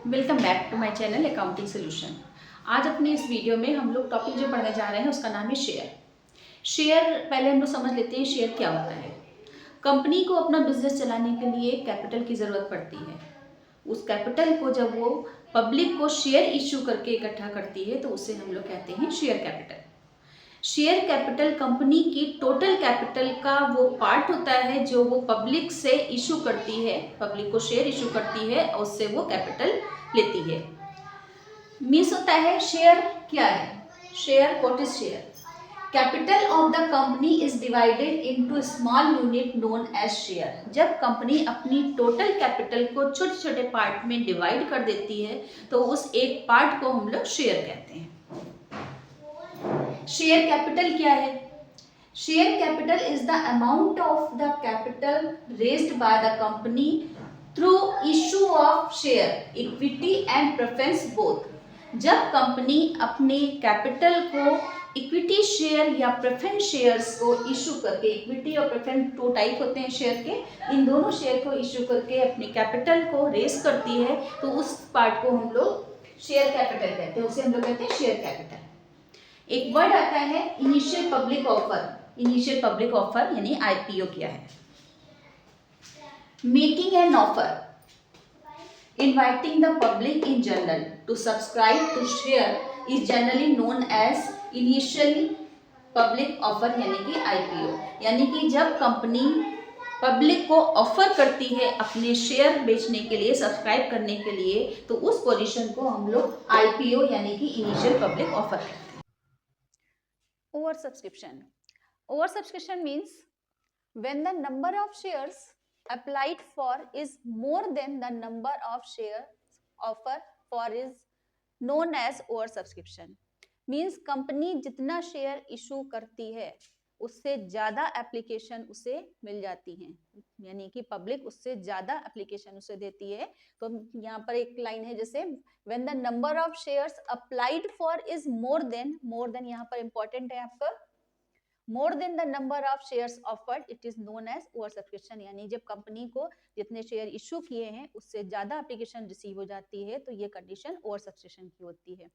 Welcome back to my channel accounting solution. आज अपने इस वीडियो में हम लोग टॉपिक जो पढ़ने जा रहे हैं उसका नाम है शेयर। शेयर पहले हम लोग समझ लेते हैं शेयर क्या होता है। कंपनी को अपना बिजनेस चलाने के लिए कैपिटल की ज़रूरत पड़ती है। उस कैपिटल को जब वो पब्लिक को शेयर इश्यू करके इकट्ठा करती है तो उसे हम लोग कहते हैं share capital. Share capital company की टोटल कैपिटल का वो पार्ट होता है जो वो पब्लिक से इशू करती है, पब्लिक को शेयर इशू करती है और उससे वो कैपिटल लेती है। मीन्स होता है शेयर क्या है, share what is share. Capital of the company is divided into small unit known as share. जब कंपनी अपनी टोटल कैपिटल को छोटे छोटे पार्ट में डिवाइड कर देती है तो उस एक पार्ट को हम लोग शेयर कहते हैं। शेयर कैपिटल क्या है? Share capital is the amount of the capital raised by the company through issue of share, equity and preference both. जब कंपनी अपने कैपिटल को इक्विटी शेयर या प्रेफरेंस शेयर्स को इशू करके, इक्विटी और प्रेफरेंस दो टाइप होते हैं शेयर के, इन दोनों शेयर को इशू करके अपने कैपिटल को रेज करती है तो उस पार्ट को हम लोग शेयर कैपिटल कहते हैं, उसे हम लोग कहते हैं शेयर कैपिटल। एक वर्ड आता है initial public offer. Initial public offer यानी आईपीओ क्या है? Making an offer, inviting the public in general to subscribe to share is generally known as initial public offer यानी कि आईपीओ। यानी कि जब कंपनी पब्लिक को ऑफर करती है अपने शेयर बेचने के लिए, सब्सक्राइब करने के लिए, तो उस पोजीशन को हम लोग आईपीओ यानी कि इनिशियल पब्लिक ऑफर कहते हैं। Oversubscription. Oversubscription means when the number of shares applied for is more than the number of shares offer for is known as oversubscription. Means company जितना शेयर इशू करती है उससे ज्यादा application उसे मिल जाती हैं, यानी कि पब्लिक उससे ज्यादा एप्लीकेशन उसे देती है। तो यहाँ पर एक लाइन है जैसे when the number of shares applied for is more than यहाँ पर इंपॉर्टेंट है आपका more than the number of shares offered, it is known as oversubscription। यानी जब कंपनी को जितने शेयर इशू किए हैं उससे ज्यादा एप्लीकेशन रिसीव हो जाती है तो ये कंडीशन ओवरसब्सक्रिप्शन की होती है।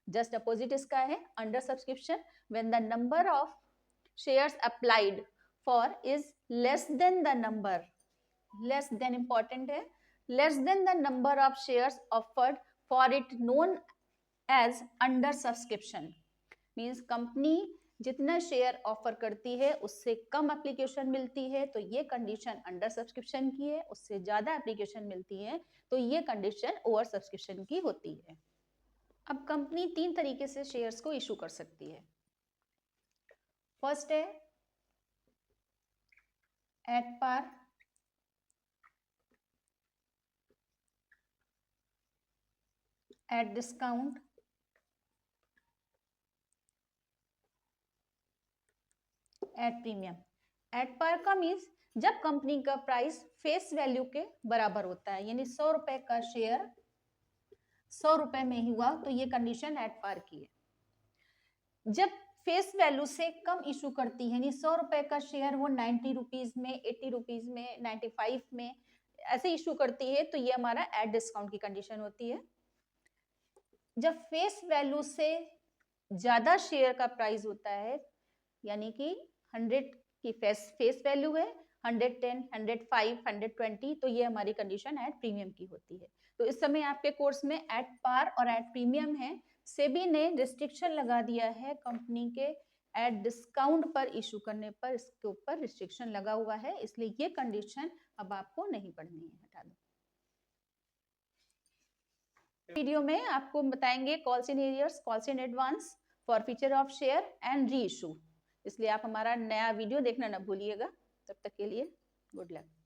जस्ट अपोजिट इसका है under subscription, when the number of shares applied for is less than the number, less than important है, less than the number of shares offered for it known as under subscription। Means company जितना share offer करती है उससे कम application मिलती है तो ये condition under subscription की है, उससे ज्यादा एप्लीकेशन मिलती है तो ये कंडीशन ओवर सब्सक्रिप्शन की होती है। अब कंपनी तीन तरीके से शेयर्स को इशू कर सकती है। फर्स्ट है at par, at discount, at premium. At par का मीन्स जब कंपनी का प्राइस फेस वैल्यू के बराबर होता है, यानी 100 रुपए का शेयर 100 रुपए में ही हुआ तो ये कंडीशन एट पार की है। जब फेस वैल्यू से कम इशू करती है, यानी 100 रुपए का शेयर वो 90 रुपीज में, 80 रुपीज में, 95 में ऐसे इशू करती है तो ये हमारा एट डिस्काउंट की कंडीशन होती है। जब फेस वैल्यू से ज्यादा शेयर का प्राइस होता है, यानी कि 100 की फेस वैल्यू है, 110, 105, 120, तो ये हमारी कंडीशन एट प्रीमियम की होती है। तो इस समय आपके कोर्स में एट पार और एट प्रीमियम है। सेबी ने रिस्ट्रिक्शन लगा दिया है कंपनी के एट डिस्काउंट पर इशू करने पर, इसके ऊपर रिस्ट्रिक्शन लगा हुआ है, इसलिए ये कंडीशन अब आपको नहीं पढ़नी है, हटा दो। वीडियो में आपको बताएंगे calls in arrears, calls in advance, for feature of share and re issue, इसलिए आप हमारा नया वीडियो देखना ना भूलिएगा। तब तक के लिए गुड लक।